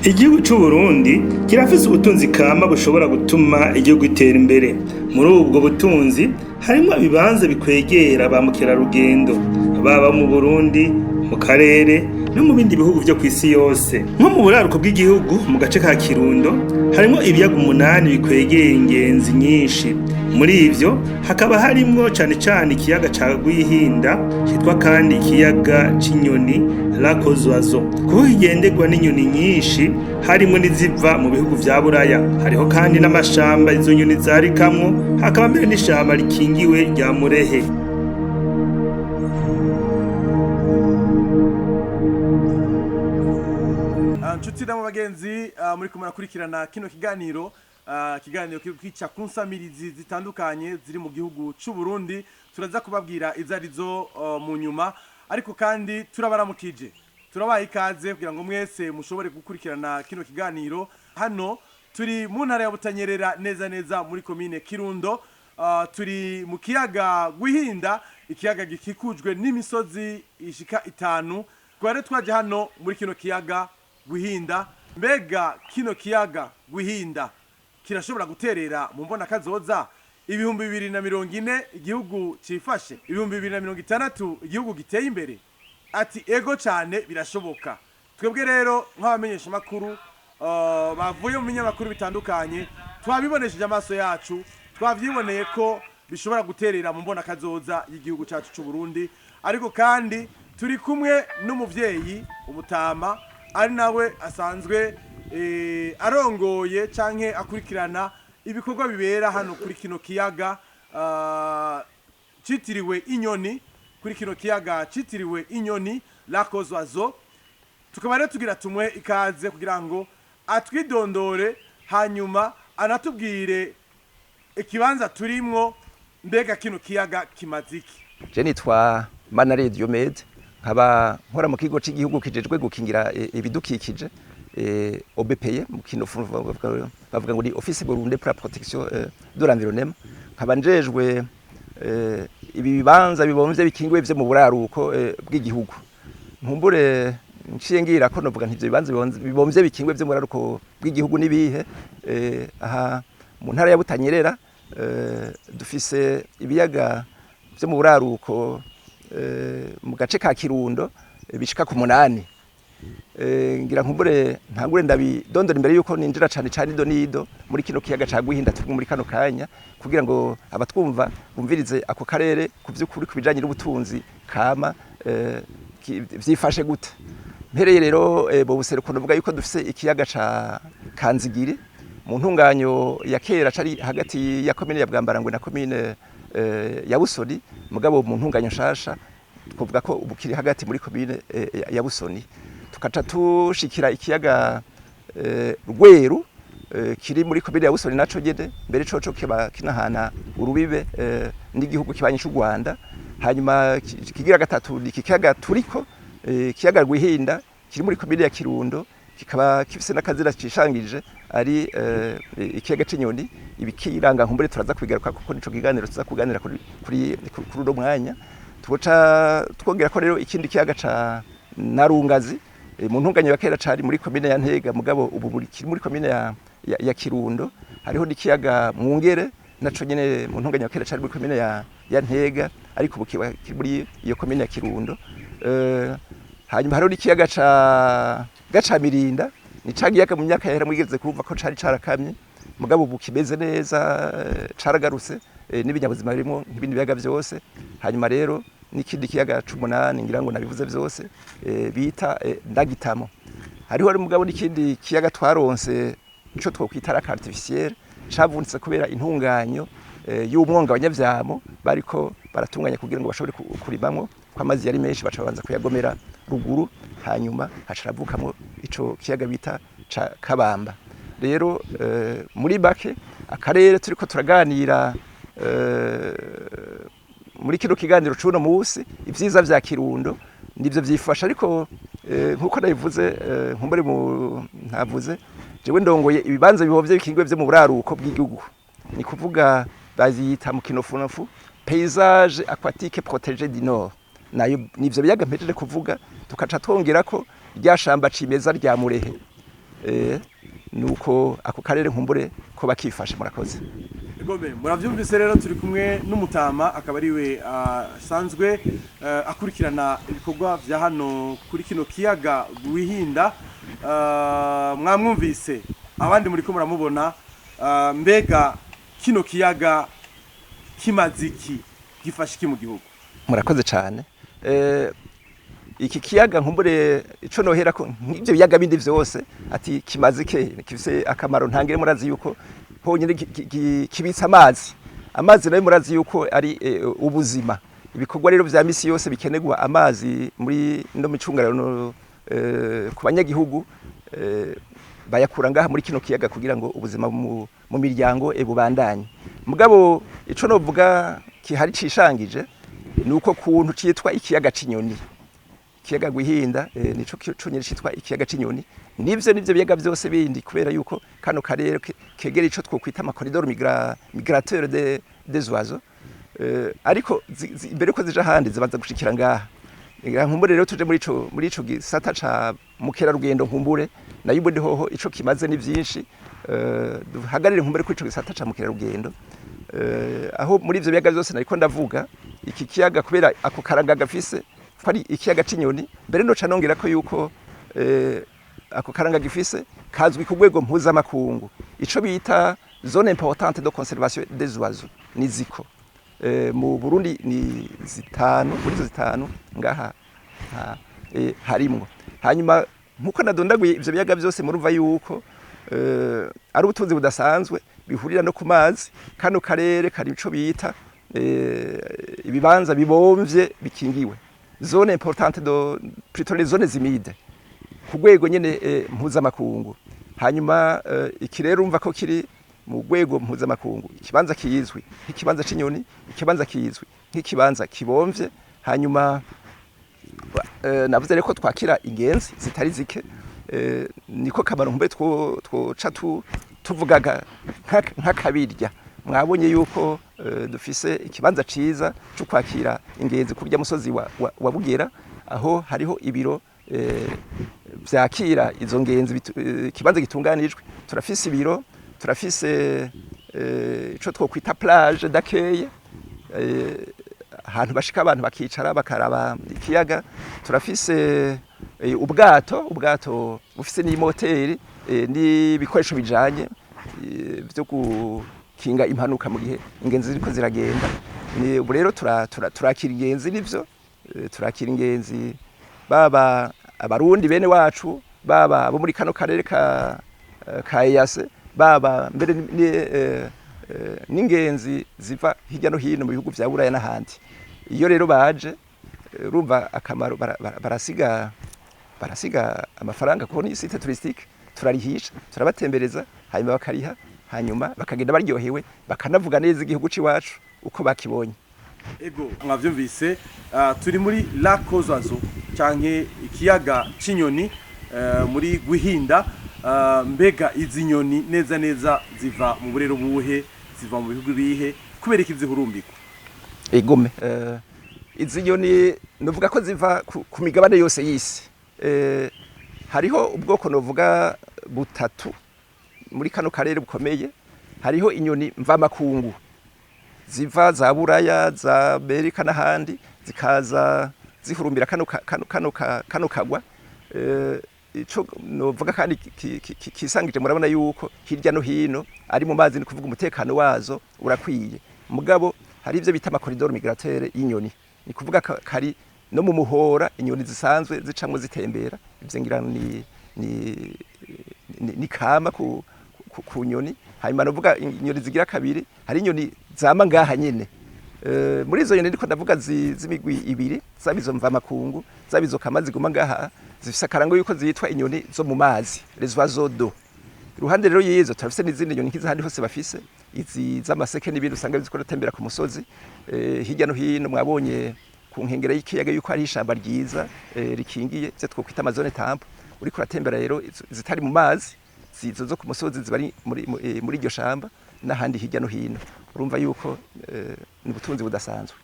Igihugu c'u Burundi kirafise ubutunzi kama bushobora gutuma igihugu gitera imbere. Muri ubwo butunzi harimwo ibibanza bikwegera ba mukerarugendo baba mu Burundi, mu karere no mu bindi bihugu vyo kw'isi yose. Nko mu buraruko bw'igihugu mu gace ka Kirundo harimwo ibiyaga 8 bikwegera ingenzi nyinshi. Muri ivyo hakaba harimwo cane cane ikiyaga ca Rwihinda citwa kandi ikiyaga c'inyoni Lac aux Oiseaux. Kuko kigenderwa n'inyoni nyinshi harimwo n'iziva mu bihugu vya Buraya. Hariho kandi n'amashamba izo nyoni zarikamwo, hakaba mbere n'ishamba rikingiwe rya Murehe. Nshuti na bagenzi muri kumurakurikirana kino kiganiro kica ku nsamirizi zitandukanye ziri mu gihugu c'u Burundi. Turaza kubabwira izarizo mu nyuma, ariko kandi turabaramukije, turabaye ikaze kugira ngo mwese mushobore gukurikirana kino kiganiro. Hano turi mu ntara ya Butanyerera, neza neza muri komine Kirundo. Turi mu kiyaga Rwihinda, ikiyaga gikikujwe n'imisozi ishika 5. Tware twaje hano muri kino kiyaga Rwihinda. Mbega kino kiyaga Rwihinda kirashobora guterera mu mbona kazoza 2040 igihugu cifashe, 2060 igihugu giteye imbere? Ati ego cyane birashoboka. Twebwe rero nk'abamenyesha makuru bavuye mu binyamakuru bitandukanye, twabibonesheje amaso yacu, twavyiboneye ko bishobora guterera mu mbona kazoza y'igihugu cyacu c'u Burundi. Ariko kandi turi kumwe n'umuvyeyi umutama, ari nawe asanzwe arongoye canke akurikirana ibikorwa bibera hano kuri kino kiyaga citiriwe inyoni, kuri kino kiyaga citiriwe inyoni Lac aux Oiseaux. Tukaba rero tugira tumwe ikaze kugira ngo atwidondore, hanyuma anatubwire ikibanza turimwo, mbega kino kiyaga kimaziki. Je nitwa Manare Diomede, nkaba nkora mu kigo cy'igihugu kijejwe gukingira ibidukikije OBPE mu kinofu bavuga ngo ni Office Burunde pour la protection de l'environnement. Nkaba njejwe ibi bibanza bibomvye bikingiwe vyo mu buraruko bw'igihugu. Nkumbure nciye ngira ko novuga ntivyo bibanza bibomvye bikingiwe vyo mu buraruko bw'igihugu nibihe. Aha mu ntara ya Butanyerera dufise ibiyaga vyo mu buraruko mu gace ka Kirundo bishika ku 8. Ngira nkumbure ntangure ndabidondora imbere yuko ninjira cyane cyane nido muri kino kiyaga ca Rwihinda turi muri kano kanya, kugira ngo abatwumva bumvirize ako karere kuvyukuri kubijanye n'ubutunzi kama vyifashe gute. Mpereye rero bo buseruko novuga yuko dufise ikiyaga ca Kanzigiri mu ntunganyo ya kera cari hagati ya komine ya Bwambarangwe na komine ya Busoni, mugabo mu ntunganyo nshasha twovuga ko ubukiri hagati muri komine ya Busoni. Tukaca tushikira ikiyaga Rweru kiri muri komine ya Busoni naco gede, mbere coco kiba kinahana urubibe n'igihugu kibanye cy'u Rwanda. Hanyuma kigira gatatu ikiyaga turiko kiyaga Rwihinda kiri muri komine ya Kirundo, kikaba kifise n'akazira cishangije ari ikiyaga c'inyoni. Ibikiranga nkumbure turaza kwigaruka kuko nico kiganiro tuza kuganira kuri uno mwanya. Tuca twongera ko rero ikindi kiyaga ca Narungazi mu ntunganyo ya kera cari muri komine ya Ntega, mugabo ubu kiri muri komine ya Kirundo. Hariho n'ikiyaga Mwungere naco nyene mu ntunganyo ya kera cari muri komine ya Ntega, ariko ubu kiri muri iyo komine ya Kirundo. Hanyuma hariho n'ikiyaga ca Gacamirinda, ni cagiyaga mu myaka yahera mwigeze kumva ko cari carakamye, mugabo ubu kimeze neza, caragarutse n'ibinyabuzima birimo nk'ibindi biyaga vyose. Hanyuma rero n'ikindi kiyaga c'8 ngira ngo nabivuze vyose bita Ndagitamo. Hariho ari mugabo n'ikindi kiyaga twaronse ico twokwita Lac artificiel, cavunitse kubera intunganyo y'umwonga abanyavyamo bariko baratunganya kugira ngo bashobore kurimamwo, ko amazi yari menshi bacabanza kuyagomera ruguru, hanyuma hacaravukamwo ico kiyaga bita ca Kabamba. Rero muri bake akarere turiko turaganira muri kino kiganiro c'uno musi, ivyiza vya Kirundo nivyo vyifasha. Ariko nkuko nabivuze nkumbure ntavuze jewe ndongoye ibibanza bibovye bikingwe vyo mu buraruko bw'igihugu, ni kuvuga baziyita mu kinofunofu paysage aquatique protégé du Nord. Nivyo biyaga mpejeje kuvuga, tukaca twongera ko rya shamba cimeza rya Murehe nuko ako karere nkumbure ko bakifashe. Murakoze. Egome muravyumvise rero turi kumwe n'umutama akaba ariwe asanzwe akurikirana ibikorwa vya hano kuri kino kiyaga Rwihinda. Mwamwumvise abandi muri ko muramubona, mbega kino kiyaga kimaziki gifasha iki mu gihugu? Murakoze cyane. Iki kiyaga nkumbure ico nohera ko nk'ivyo biyaga bindi vyose ati kimazike kifise akamaro ntangire. Murazi yuko honyine kibitsa amazi nayo murazi yuko ari ubuzima. Ibikorwa rero vya misi yose bikenerwa amazi muri no micungararo ku banyagihugu bayakura ngaha muri kino kiyaga kugira ngo ubuzima mu miryango bubandanye. Mugabo ico novuga kihari cishangije nuko kuntu citwa ikiyaga c'inyoni, ikiyaga Rwihinda nico cyonyine citwa ikiyaga c'inyoni. Nivyo biyaga byose bindi kubera yuko kano karere kegera ico twokwita amakoridoro migrateur des oiseaux, ariko imbere ko zija handi zibanza gushikira ngaha. Nkumbure rero tuje muri ico gisata ca mukerarugendo nkumbure nayo ubundi hoho ico kimaze ni vyinshi. Duhagarire nkumbure ko ico gisata ca mukerarugendo, aho muri ivyo biyaga byose nariko ndavuga iki kiyaga kubera ako karanga gafise kwari ikiyaga c'inyoni. Mbere no canongera ko yuko ako karanga gifise kazwi ku rwego mpuzamakungu, ico bita zone importante de conservation des oiseaux ni ziko. Mu Burundi ni zitanu, muri zo zitanu ngaha harimwo. Hanyuma nkuko nadondaguye ivyo biyaga byose murumva yuko ari ubutunzi budasanzwe bihurira no ku mazi. Kano karere kari ico bita ibibanza bibomvye bikingiwe, zone importante plutôt les zones humides ku rwego nyene mpuzamakungu. Hanyuma iki rero umva ko kiri mu rwego mpuzamakungu, ikibanza kizwi nk'ikibanza c'inyoni, ikibanza kizwi nk'ikibanza kibomvye. Hanyuma navuze reko twakira ingenzi zitari zike, niko kamaro mbe twoca tuvugaga nk'akabirya. Mwabonye yuko dufise ikibanza ciza cyo kwakira ingenzi kurya musozi wa Bugera, aho hariho ibiro vyakira izo ngenzi. Ikibanza gitunganijwe, turafise ibiro, turafise ico twokwita plage d'accueil, ahantu bashika abantu bakicara bakaraba ikiyaga. Turafise ubwato bufise n'imoteri n'ibikoresho bijanye vyo gukinga impanuka mu gihe ingenzi ziriko ziragenda. Ubu rero turakira ingenzi, nivyo turakira ingenzi baba abarundi bene wacu, baba bo muri kano karere ka EAC, baba mbere n'ingenzi ziva hirya no hino mu bihugu vya Buraya n'ahandi. Iyo rero baje urumva akamaro, barasiga amafaranga kuko ni site touristique, turarihisha, turabatembereza, hanyuma bakariha, hanyuma bakagenda baryohewe, bakanavuga neza igihugu c'iwacu uko bakibonye. Ego mwavyumvise, turi muri Lac aux Oiseaux canke ikiyaga c'inyoni muri Rwihinda. Mbega izi nyoni neza ziva mu burero buhe, ziva mu bihugu bihe, kubera iki zihurumbikwa? Egome izi nyoni novuga ko ziva ku migabane yose y'isi. Hariho ubwoko novuga butatu muri kano karere bukomeye. Hariho inyoni mvamakungu ziva za Buraya, za Amerika n'ahandi, zikaza zihurumbira kano kagwa. Ico novuga kandi kisangije, murabona yuko hirya no hino ari mu mazi, ni kuvuga umutekano wazo urakwiye. Mugabo hari ivyo bita amakoridoro migrateur y'inyoni, ni kuvuga kari no mu muhora inyoni zisanzwe zicamwe zitembera. Ivyo ngira ni kama ku nyoni. Hanyuma novuga inyoni zigira kabiri, hari inyoni zama ngaha nyene. Muri izo nyoni ndiko ndavuga z'imigwi ibiri, zabizo mvamakungu, zabizo kama ziguma ngaha, zifise akarango yuko zitwa inyoni zo mu mazi, les oiseaux d'eau. Iruhande rero yizo turafise n'izindi nyoni nk'izahandi hose bafise, izi z'amaseke n'ibindi usanga bizikora tembera ku musozi. Hirya no hino mwabonye ku nkengera y'ikiyaga yuko hari ishamba ryiza rikingiye, cyo twokwita amazone tampo. Uriko uratembera rero zitari mu mazi, zizo zo ku musozi zibari muri iryo shamba n'ahandi hirya no hino. Urumva yuko ni ubutunzi budasanzwe.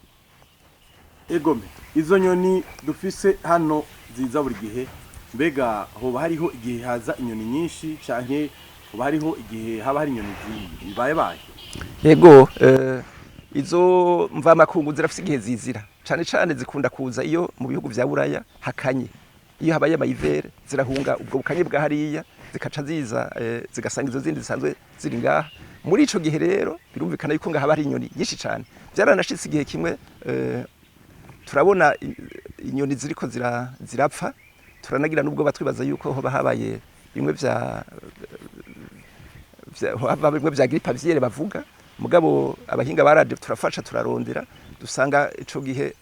Egome izo nyoni dufise hano ziza buri gihe, mbega hoba hariho igihe haza inyoni nyinshi canke hoba hariho igihe haba hari inyoni zibaye yego izo mvamakungu zirafise igihe zizira cane cane zikunda kuza iyo mu bihugu vya Buraya hakanye iyo habaye amayivere zirahunga ubwo bukanye bwa hariya zikaca ziza zigasanga izo zindi zisanzwe ziri ngaha muri ico gihe rero birumvikana yuko ngaha hari inyoni nyinshi cane vyaranashitse igihe kimwe turabona inyoni ziriko zirapfa turanagira nubwo batwibaza yuko hoba habaye bimwe vya grippe aviaire bavuga mugabo abahinga baraje turafasha turarondera dusanga ico gihe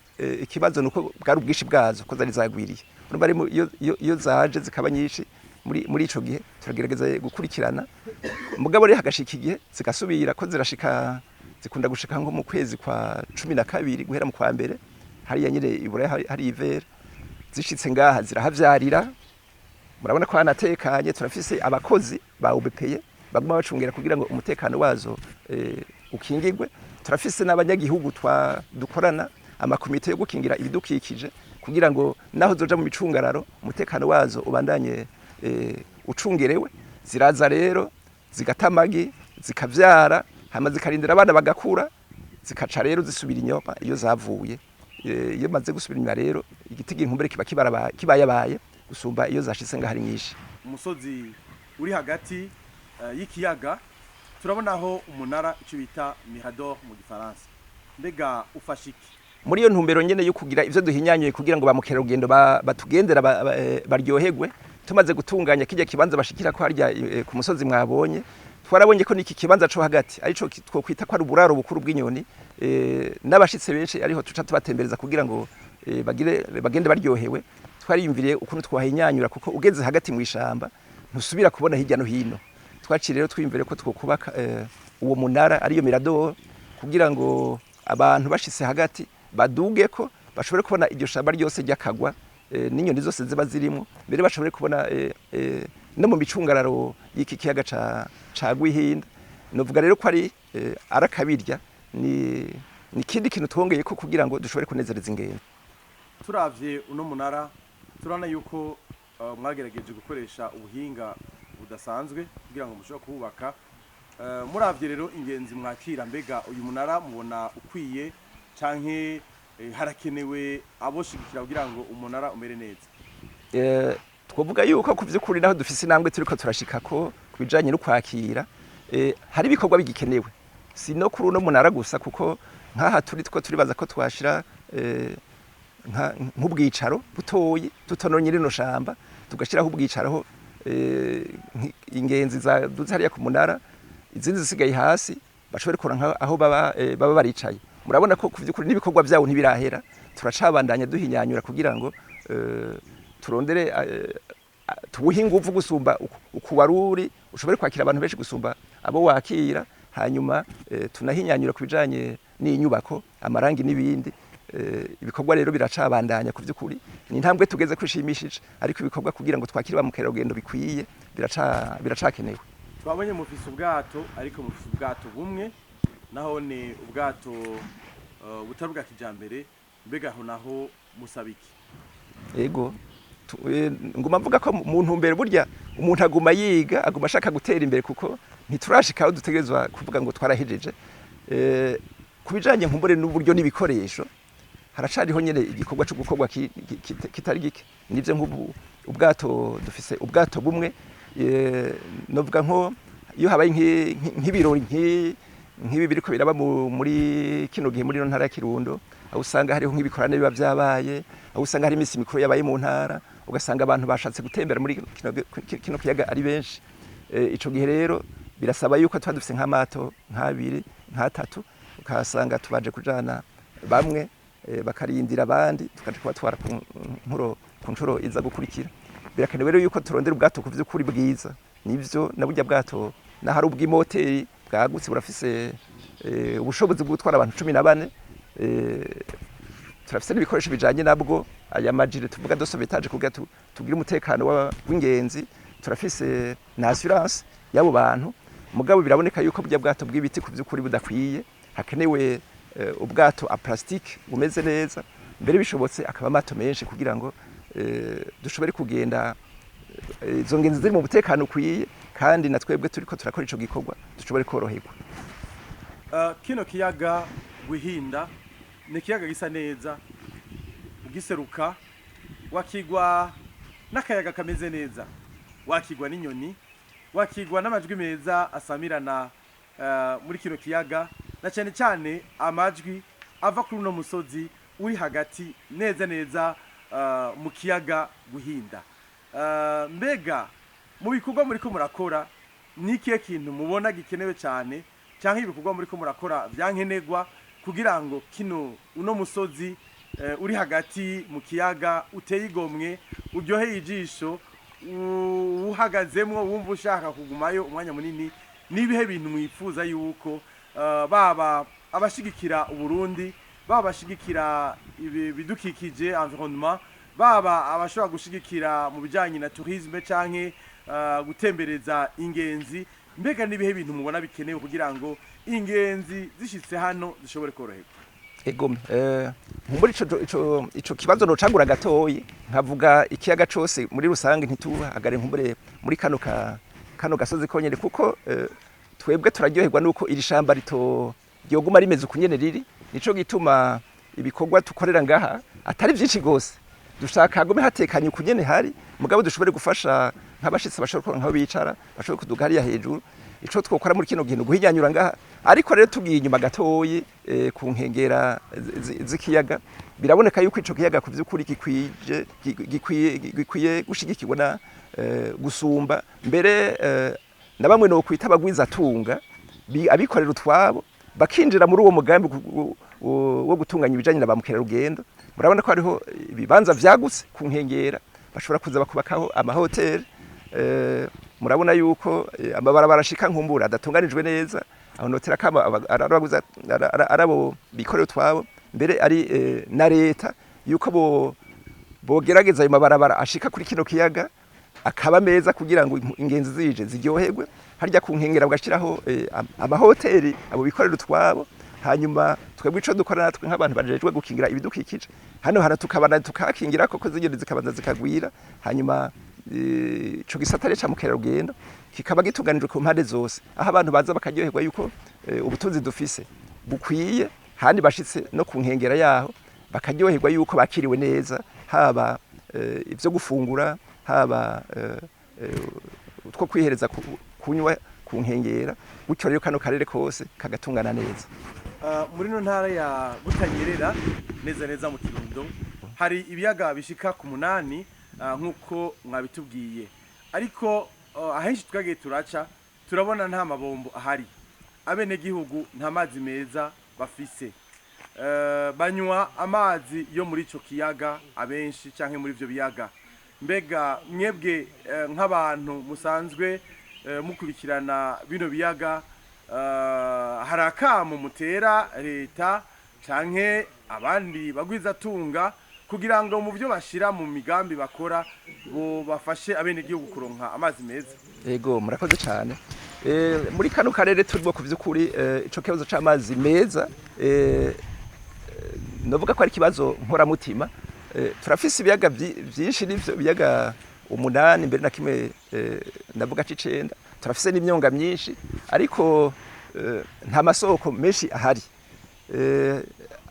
ikibazo nuko bwari ubwishi bwazo ko zari zagwiriye urumva ari iyo zaje zikaba nyinshi muri ico gihe turagerageza gukurikirana mugabo rero hagashika igihe zigasubira ko zirashika zikunda gushika nko mu kwezi kwa 12 guhera mu kwa mbere hariya nyine ibura hari ivere zishitse ngaha zirahavyarira murabona ko hanatekanye turafise abakozi ba OBPE baguma bacungera kugira ngo umutekano wazo ukingirwe turafise n'abanyagihugu dukorana amakomite yo gukingira ibidukikije kugira ngo naho zoja mu micungararo umutekano wazo ubandanye ucungerewe ziraza rero zigatamagi zikavyara hama zikarindira abana bagakura zikaca rero zisubira inyuma iyo zavuye iyo maze gusubira inyuma rero igiti inkumbere kiba kibayabaye gusumba iyo zashitse ngahari nyinshi umusozi uri hagati y'ikiyaga turabonaho umunara ico bita mirador mu gifaransa mbega ufashiki muri iyo ntumbero nyene yo kugira ivyo duhinyanyuye kugira ngo bamukera rugendo batugendera baryoherwe tumaze gutunganya kijya kibanza bashikira ko harya ku musozi mwabonye twarabonye ko niki kibanza co hagati arico twokwita ko ari uburaro bukuru bw'inyoni n'abashitse benshi ariho tuca tubatembereza kugira ngo bagende baryohewe twariyumviriye ukuntu twahinyanyura kuko ugeze hagati mu ishamba ntusubira kubona hirya no hino twaciye rero twiyumvire ko twokubaka uwo munara ariyo mirador kugira ngo abantu bashitse hagati baduge ko bashobore kubona iryo shamba ryose ryakagwa n'inyoni zose ziba zirimo mbere bashobore kubona no mu micungararo y'iki kiyaga ca Gwihinda novuga rero ko ari arakabirya ni kindi kintu twongeye ko kugira ngo dushobore kunezereza ingendo turavye uno munara turana yuko mwagerageje gukoresha ubuhinga budasanzwe kugira ngo mushobore kubaka muravye rero ingenzi mwakira mbega uyu munara mubona ukwiye canke harakenewe aboshigikira kugira ngo umunara umere neza twovuga yuko kuvyukuri naho dufise intambwe turiko turashikako kubijanye no kwakira hari ibikorwa bigikenewe si no kuri uno munara gusa kuko nkaha turibaza ko twashira nk'ubwicaro butoyi tutononye rino shamba tugashiraho ubwicaro ingenzi duze hariya ku munara izindi zisigaye hasi bashobore kuronka aho baba baricaye murabona ko kuvyukuri n'ibikorwa byabo ntibirahera turacabandanya duhinyanyura kugira ngo turondere tubuhe ingufu gusumba ukuwaruri ushobore kwakira abantu benshi gusumba abo wakira hanyuma tunahinyanyura kubijanye n'inyubako amarangi n'ibindi ibikorwa rero biracabandanya kuvyukuri ni intambwe tugeze kwishimishije ariko ibikorwa kugira ngo twakire ba mukerarugendo bikwiye biracakenewe twabonye mufise ubwato ariko mufise ubwato bumwe naho ni ubwato butaruga kijambere mbega ho naho musabiki ego nguma mvuga ko mu ntumbero burya umuntu aguma yiga aguma ashaka gutera imbere kuko ntiturashikaho dutegerezwa kuvuga ngo twarahejeje kubijanye nkumbure n'uburyo n'ibikoresho haracariho nyene igikorwa cyo gukorwa kitari gike nivyo nk'ubu ubwato dufise ubwato bumwe novuga nko iyo habaye nk'ibirori nk'ibi biriko biraba muri kino gihe muri ntara ya Kirundo aho usanga hariho nk'ibikorane biba vyabaye aho usanga hari imisi mikuru yabaye mu ntara ugasanga abantu bashatse gutembera muri kino kiyaga ari benshi ico gihe rero birasaba yuko tuba dufise nk'amato nk'abiri nk'atatu ukasanga tubaje kujana bamwe bakarindira abandi tukaje kubatwara ku ncuro iza gukurikira birakenewe rero yuko turondera ubwato ku vy'ukuri bwiza nivyo na burya bwato na hari ubw'imoteri bwagutse burafise ubushobozi bwo gutwara abantu 14 turafise n'ibikoresho bijanye nabwo aya majire tuvuga do sauvetage kugira tugira umutekano w'ingenzi turafise na assurance yabo bantu mugabo biraboneka yuko burya bwato bw'ibiti ku vy'ukuri budakwiye hakenewe ubwato a plastique bumeze neza mbere bishobotse akaba amato menshi kugira ngo dushobore kugenda izo ngenzi ziri mu mutekano ukwiye kandi na twebwe turiko turakora ico gikorwa dushobore koroherwa. Kino kiyaga Gwihinda ni kiyaga gisa neza, ugiseruka wakigwa n'akayaga kameze neza, wakigwa n'inyoni, wakigwa n'amajwi meza asamirana muri kino kiyaga, na cyane cyane amajwi ava kuri uno musozi uri hagati neza mu kiyaga Gwihinda. Mbega mu bikorwa muri ko murakora ni ikihe kintu mubona gikenewe cyane cyangwa ibikorwa muri ko murakora byankenegwa kugira ngo uno musozi uri hagati mu kiyaga uteye igomwe, uryoheye ijisho, uhagazemwo wumva ushaka kugumayo umwanya munini? Nibihe bintu mwifuza yuko baba abashigikira Uburundi, baba abashigikira ibidukikije environnement, baba abashobora gushigikira mu bijanye na tourisme canke gutembereza ingenzi, mbega nibihe bintu mubona bikenewe kugira ngo ingenzi zishitse hano zishobore koroherwa? Egome muri ico kibazo no cangura gatoyi nkavuga ikiyaga cose muri rusange ntituhagare nkumbure muri kano gasozi konyene, kuko twebwe turaryoherwa nuko iri shamba ryoguma rimeze ukunyene riri. Nico gituma ibikorwa tukorera ngaha atari vyinshi gose, dushaka hagome hatekanye ukunyene hari, mugabo dushobore gufasha nk'abashitsi bashobora nkaho bicara bashobora kuduga hariya hejuru. Ico twokora muri kino gihe guhinyanyura ngaha, ariko rero tugiye inyuma gatoyi ku nkengera z'ikiyaga biraboneka yuko ico kiyaga ku vy'ukuri gikwiye gushigikirwa na gusumba mbere, na bamwe no kwita abagwiza tunga abikorera utwabo bakinjira muri uwo mugambi wo gutunganya ibijanye na ba mukerarugendo. Murabona ko hariho ibibanza vyagutse ku nkengera bashobora kuza bakubakaho amahoteli. Murabona yuko amabarabara ashika nkumbura adatunganijwe neza, aho notera kama arabo bikorera utwabo mbere ari na leta yuko bogerageza ayo mabarabara ashika kuri kino kiyaga akaba meza kugira ngo ingenzi zije ziryoherwe. Harya ku nkengera bagashiraho amahoteli abo bikorera utwabo, hanyuma twebwe ico dukora natwe nk'abantu bajejwe gukingira ibidukikije hano tukabana tukakingira koko zigende zikabanza zikagwira, hanyuma ico gisatare ca mukerarugendo kikaba gitunganijwe ku mpande zose, aho abantu baza bakaryoherwa yuko ubutunzi dufise bukwiye, handi bashitse no ku nkengera yaho bakaryoherwa yuko bakiriwe neza, haba ivyo gufungura, haba utwo kwihereza kunywa ku nkengera, gutyo rero kano karere kose kagatungana neza. Muri no ntara ya Butanyerera neza mu Kirundo hari ibiyaga bishika ku 8 nkuko mwabitubwiye, ariko ahenshi twagiye turaca turabona nta mabombo ahari, abene gihugu nta mazi meza bafise, banywa amazi yo muri ico kiyaga abenshi canke muri ivyo biyaga. Mbega mwebwe nk'abantu musanzwe mukurikirana bino biyaga, hari akamo mutera leta canke abandi bagwiza tunga kugira ngo mu byo bashira mu migambi bakora ngo bafashe abene gihugu kuronka amazi meza? Yego, murakoze cyane. Muri kano karere turimo kuvyukuri ico kibazo c'amazi meza novuga ko ari kibazo nkora mutima. Turafise ibiyaga byinshi n'ivyo biyaga 8 mbere na kimwe navuga c'icenda, turafise n'imyonga myinshi ariko nta masoko menshi ahari.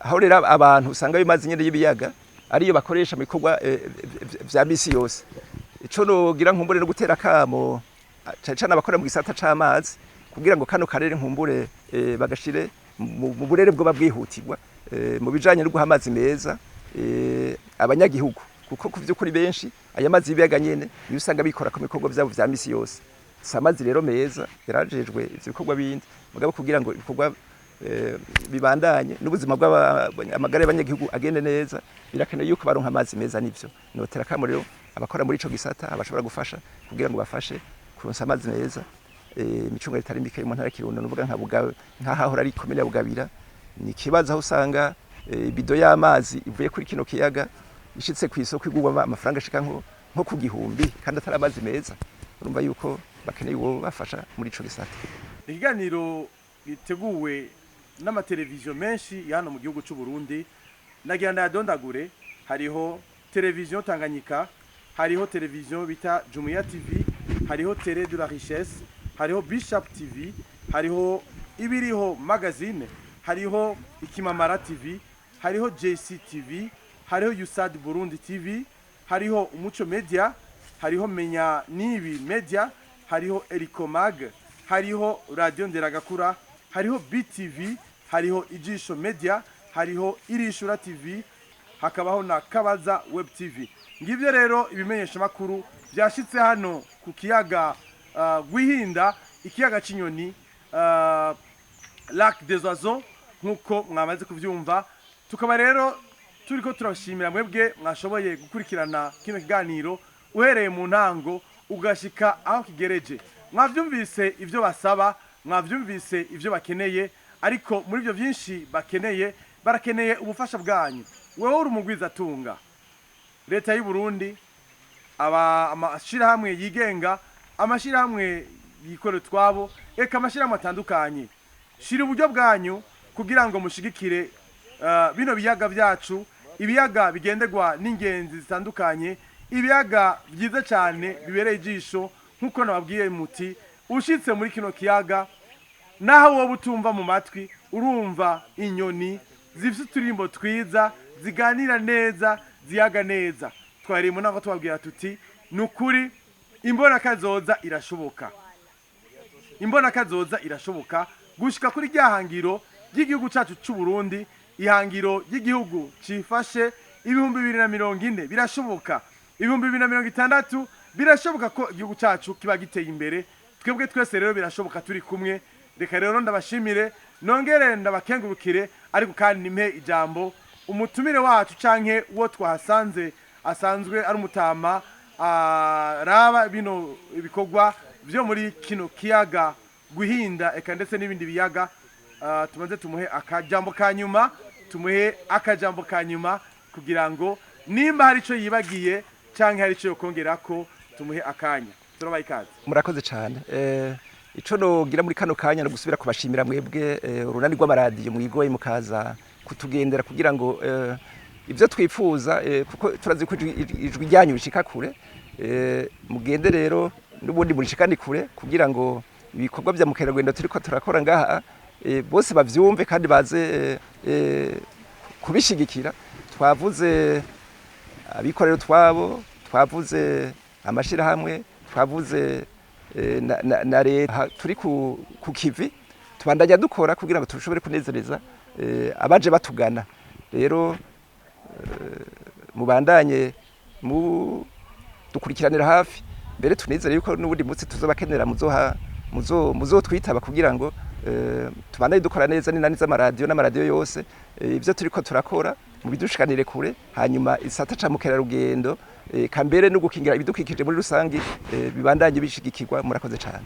Aho rero abantu usanga bimaze nyene y'ibiyaga ariyo bakoresha mu bikorwa vya misi yose. Ico nogira nkumbure no gutera kamo cyane abakora mu gisata c'amazi kugira ngo kano karere nkumbure bagashire mu burere bwo babwihutirwa mu bijanye no guha amazi meza abanyagihugu, kuko kuvyukuri benshi aya mazi y'ibiyaga nyene niyo usanga bikora ku bikorwa vyabo vya misi yose. Samazi rero meza yarajejwe ivyo bikorwa bindi, mugabo kugira ngo ibikorwa bibandanye n'ubuzima bw'amagara y'abanyagihugu agende neza birakenewe yuko baronka amazi meza. Nivyo notera kamo rero abakora muri ico gisata abashobora gufasha kugira ngo bafashe kuronsa amazi meza. Imicunga itari mbike mu ntara Kirundo nuvuga nka Bugabe nk'ahahora ari komine ya Bugabira, ni kibazo aho usanga bido y'amazi ivuye kuri kino kiyaga ishitse ku isoko igurwa amafaranga ashika nko ku 1000 kandi atari amazi meza. Urumva yuko bakeneye uwo bafasha muri ico gisata. Ikiganiro giteguwe n'amateleviziyo menshi yana mu gihugu cy'u Burundi, nagira ndadondagure hariho televiziyo Tanganyika, hariho televiziyo bita Jumuiya TV, hariho Télé de la Richesse, hariho Bishop TV, hariho Ibiriho Magazine, hariho Ikimamara TV, hariho JC TV, hariho USAD Burundi TV, hariho Umuco Media, hariho Menya Nibi Media, hariho Erikomag, hariho Radio Nderagakura, hariho BTV, hariho Ijisho Media, hariho Irishura TV, hakabaho na Kabaza Web TV. Ngivyo rero ibimenyesha makuru byashitse hano ku kiyaga Gwihinda, ikiyaga Cinyoni, Lac des Oiseaux, nkuko mwamaze kuvyumva. Tukaba rero turiko turashimira mwebwe mwashoboye gukurikirana kino kiganiro uhereye mu ntango ugashika aho kigereje. Mwavyumvise ivyo basaba, mwavyumvise ivyo bakeneye, ariko muri byo byinshi bakeneye, barakeneye ubufasha bwanyu. Wewe uri umugwiza tunga, leta y'u Burundi, amashirahamwe yigenga, amashirahamwe yikorera twabo, eka amashirahamwe atandukanye, shira uburyo bwanyu kugira ngo mushigikire bino biyaga byacu, ibiyaga bigendegwa n'ingenzi zitandukanye, ibiyaga byiza cyane bibereye ijisho. Nkuko nababwiye muti ushitse muri kino kiyaga, naho wowe utumva mu matwi, urumva inyoni zifite uturimbo twiza, ziganira neza, ziyaga neza. Twari mu ntango tubabwira tuti nukuri imbona kazoza irashoboka, imbona kazoza irashoboka gushika kuri ryahangiro ry'igihugu cyacu cy'u Burundi, ihangiro ry'igihugu cifashe 2040 birashoboka, 2060 birashoboka ko igihugu cyacu kiba giteye imbere. Twebwe twese rero birashoboka turi kumwe. Reka rero ndabashimire, nongere ndabakengurukire, ariko kandi nimpe ijambo umutumire wacu canke uwo twahasanze asanzwe ari umutama raba bino ibikorwa byo muri kino kiyaga Gwihinda, eka ndetse n'ibindi biyaga. Tumaze tumuhe akajambo kanyuma, kugira ngo nimba hari ico yibagiye canke hari ico yokongerako tumuhe akanya. Turabaye ikaze. Murakoze cyane. Ico nogira muri kano kanya no gusubira kubashimira mwebwe urunani rw'amaradiyo mwigoye mukaza kutugendera kugira ngo ivyo twifuza, kuko turazi ko ijwi ryanyu bishika kure, mugende rero n'ubundi murishikani kure kugira ngo ibikorwa bya mukerarugendo turiko turakora ngaha bose bavyumve kandi baze kubishigikira. Twavuze abikorero twabo, twavuze amashirahamwe, twavuze na leta, turi ku kivi tubandanya dukora kugira ngo tushobore kunezereza abaje batugana. Rero mubandanye dukurikiranira hafi, mbere tunezere yuko n'ubundi munsi tuzobakenera muzotwitaba kugira ngo tubandanye dukora neza n'inani z'amaradiyo n'amaradiyo yose. Ibyo turiko turakora mu bidushikanire kure, hanyuma isata ca mukerarugendo kambere no gukingira ibidukikije muri rusangi bibandanye bishigikirwa. Murakoze cyane.